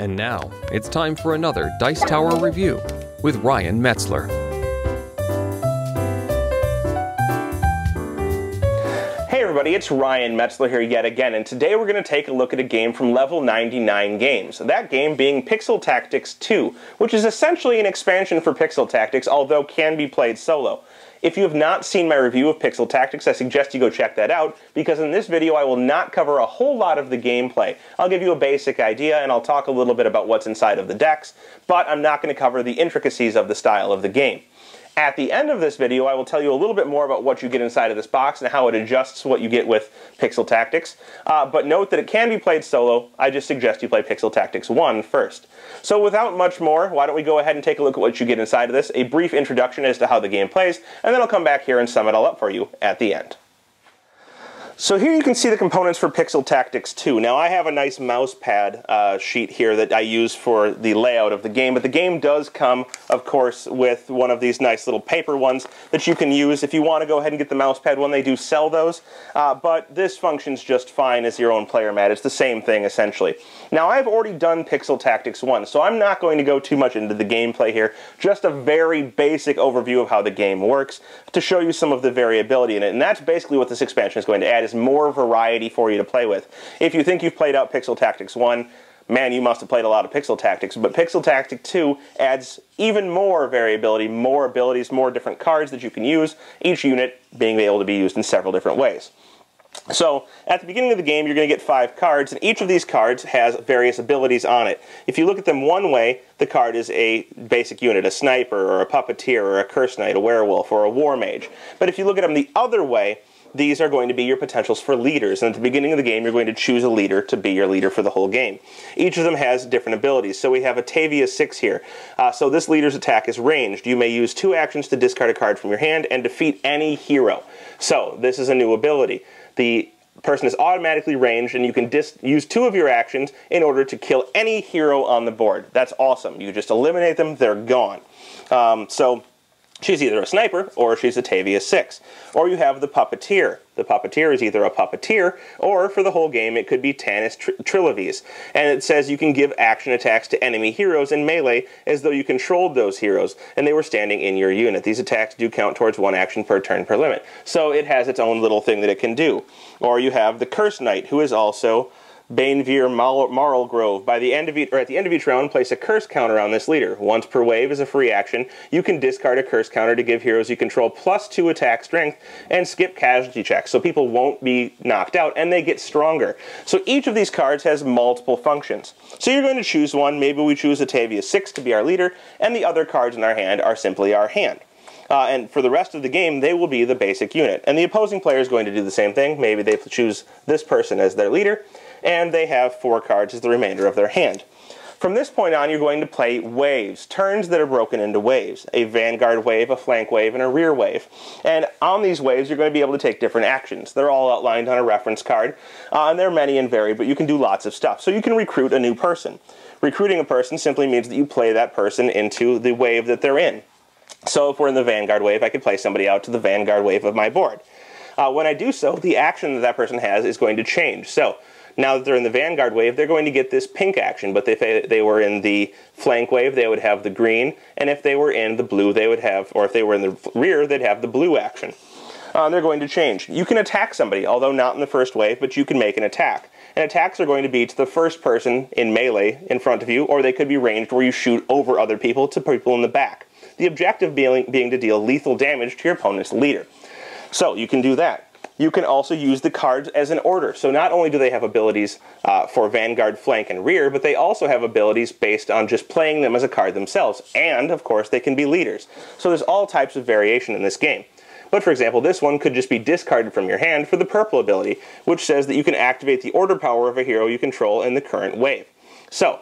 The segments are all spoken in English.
And now, it's time for another Dice Tower review with Ryan Metzler. Hey everybody, it's Ryan Metzler here yet again, and today we're going to take a look at a game from Level 99 Games. That game being Pixel Tactics 2, which is essentially an expansion for Pixel Tactics, although can be played solo. If you have not seen my review of Pixel Tactics, I suggest you go check that out, because in this video I will not cover a whole lot of the gameplay. I'll give you a basic idea, and I'll talk a little bit about what's inside of the decks, but I'm not going to cover the intricacies of the style of the game. At the end of this video, I will tell you a little bit more about what you get inside of this box and how it adjusts what you get with Pixel Tactics. But note that it can be played solo. I just suggest you play Pixel Tactics 1 first. So without much more, why don't we go ahead and take a look at what you get inside of this, a brief introduction as to how the game plays, and then I'll come back here and sum it all up for you at the end. So here you can see the components for Pixel Tactics 2. Now I have a nice mouse pad sheet here that I use for the layout of the game, but the game does come, of course, with one of these nice little paper ones that you can use if you want to go ahead and get the mouse pad one. They do sell those, but this functions just fine as your own player mat. It's the same thing, essentially. Now I've already done Pixel Tactics 1, so I'm not going to go too much into the gameplay here, just a very basic overview of how the game works to show you some of the variability in it, and that's basically what this expansion is going to add, is more variety for you to play with. If you think you've played out Pixel Tactics 1, man, you must have played a lot of Pixel Tactics, but Pixel Tactics 2 adds even more variability, more abilities, more different cards that you can use, each unit being able to be used in several different ways. So, at the beginning of the game, you're going to get 5 cards, and each of these cards has various abilities on it. If you look at them one way, the card is a basic unit, a sniper, or a puppeteer, or a curse knight, a werewolf, or a war mage. But if you look at them the other way, these are going to be your potentials for leaders, and at the beginning of the game you're going to choose a leader to be your leader for the whole game. Each of them has different abilities. So we have a Tavia 6 here. So this leader's attack is ranged. You may use 2 actions to discard a card from your hand and defeat any hero. So this is a new ability. The person is automatically ranged, and you can use 2 of your actions in order to kill any hero on the board. That's awesome. You just eliminate them, they're gone. So she's either a sniper, or she's a Tavia 6. Or you have the Puppeteer. The Puppeteer is either a Puppeteer, or for the whole game it could be Tanis Trilovies. And it says you can give action attacks to enemy heroes in melee as though you controlled those heroes, and they were standing in your unit. These attacks do count towards 1 action per turn per limit. So it has its own little thing that it can do. Or you have the Curse Knight, who is also Bainveer Marlgrove. At the end of each round, place a curse counter on this leader. Once per wave is a free action. You can discard a curse counter to give heroes you control +2 attack strength and skip casualty checks, so people won't be knocked out and they get stronger. So each of these cards has multiple functions. So you're going to choose one. Maybe we choose a Tavia 6 to be our leader, and the other cards in our hand are simply our hand. And for the rest of the game, they will be the basic unit. And the opposing player is going to do the same thing. Maybe they choose this person as their leader, and they have 4 cards as the remainder of their hand. From this point on, you're going to play waves, turns that are broken into waves. A vanguard wave, a flank wave, and a rear wave. And on these waves, you're going to be able to take different actions. They're all outlined on a reference card, and they're many and varied, but you can do lots of stuff. So you can recruit a new person. Recruiting a person simply means that you play that person into the wave that they're in. So if we're in the vanguard wave, I could play somebody out to the vanguard wave of my board. When I do so, the action that that person has is going to change. So now that they're in the vanguard wave, they're going to get this pink action, but if they were in the flank wave, they would have the green, and if they were in the blue, they would have, or if they were in the rear, they'd have the blue action. They're going to change. You can attack somebody, although not in the first wave, but you can make an attack. And attacks are going to be to the first person in melee in front of you, or they could be ranged where you shoot over other people to people in the back. The objective being to deal lethal damage to your opponent's leader. So you can do that. You can also use the cards as an order. So not only do they have abilities for Vanguard, Flank, and Rear, but they also have abilities based on just playing them as a card themselves. And, of course, they can be leaders. So there's all types of variation in this game. But, for example, this one could just be discarded from your hand for the purple ability, which says that you can activate the order power of a hero you control in the current wave. So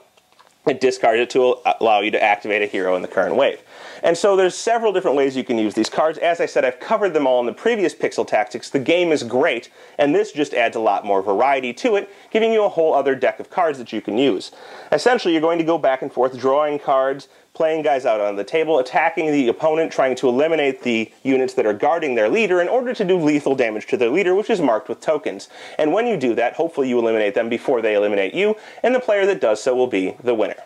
it discards it to allow you to activate a hero in the current wave. And so there's several different ways you can use these cards. As I said, I've covered them all in the previous Pixel Tactics. The game is great, and this just adds a lot more variety to it, giving you a whole other deck of cards that you can use. Essentially, you're going to go back and forth drawing cards, playing guys out on the table, attacking the opponent, trying to eliminate the units that are guarding their leader in order to do lethal damage to their leader, which is marked with tokens. And when you do that, hopefully you eliminate them before they eliminate you, and the player that does so will be the winner.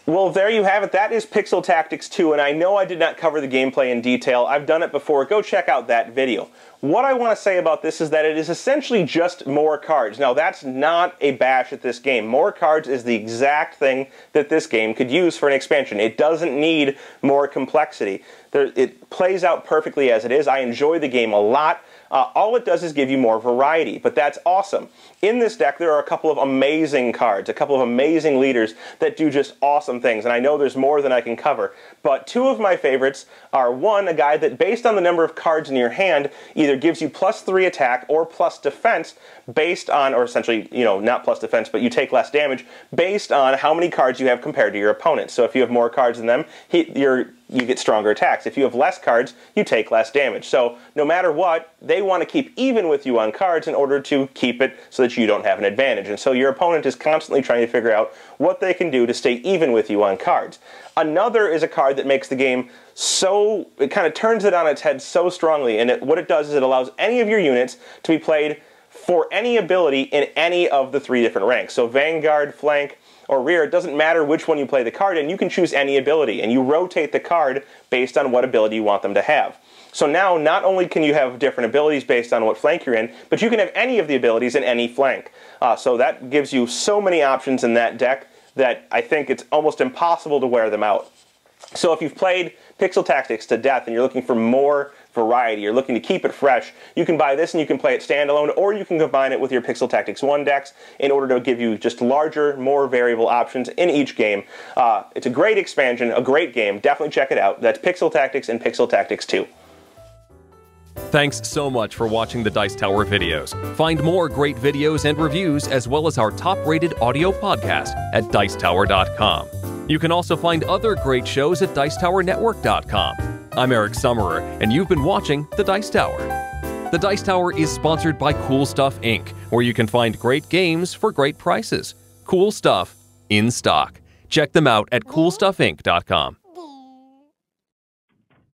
Well, there you have it. That is Pixel Tactics 2, and I know I did not cover the gameplay in detail. I've done it before. Go check out that video. What I want to say about this is that it is essentially just more cards. Now, that's not a bash at this game. More cards is the exact thing that this game could use for an expansion. It doesn't need more complexity. It plays out perfectly as it is. I enjoy the game a lot. All it does is give you more variety, but that's awesome. In this deck, there are a couple of amazing cards, a couple of amazing leaders that do just awesome things, and I know there's more than I can cover, but two of my favorites are, one, a guy that, based on the number of cards in your hand, either gives you +3 attack or plus defense based on, or essentially, you know, not plus defense, but you take less damage based on how many cards you have compared to your opponent. So if you have more cards than them, you get stronger attacks. If you have less cards, you take less damage. So no matter what, they want to keep even with you on cards in order to keep it so that you don't have an advantage. And so your opponent is constantly trying to figure out what they can do to stay even with you on cards. Another is a card that makes the game so, it kind of turns it on its head so strongly, and what it does is it allows any of your units to be played for any ability in any of the 3 different ranks. So Vanguard, Flank, or Rear, it doesn't matter which one you play the card in, you can choose any ability, and you rotate the card based on what ability you want them to have. So now, not only can you have different abilities based on what flank you're in, but you can have any of the abilities in any flank. So that gives you so many options in that deck that I think it's almost impossible to wear them out. So if you've played Pixel Tactics to death and you're looking for more variety, you're looking to keep it fresh, you can buy this and you can play it standalone, or you can combine it with your Pixel Tactics 1 decks in order to give you just larger, more variable options in each game. It's a great expansion, a great game. Definitely check it out. That's Pixel Tactics and Pixel Tactics 2. Thanks so much for watching the Dice Tower videos. Find more great videos and reviews, as well as our top-rated audio podcast at Dicetower.com. You can also find other great shows at Dicetowernetwork.com. I'm Eric Summerer, and you've been watching The Dice Tower. The Dice Tower is sponsored by Cool Stuff Inc., where you can find great games for great prices. Cool stuff in stock. Check them out at CoolStuffInc.com.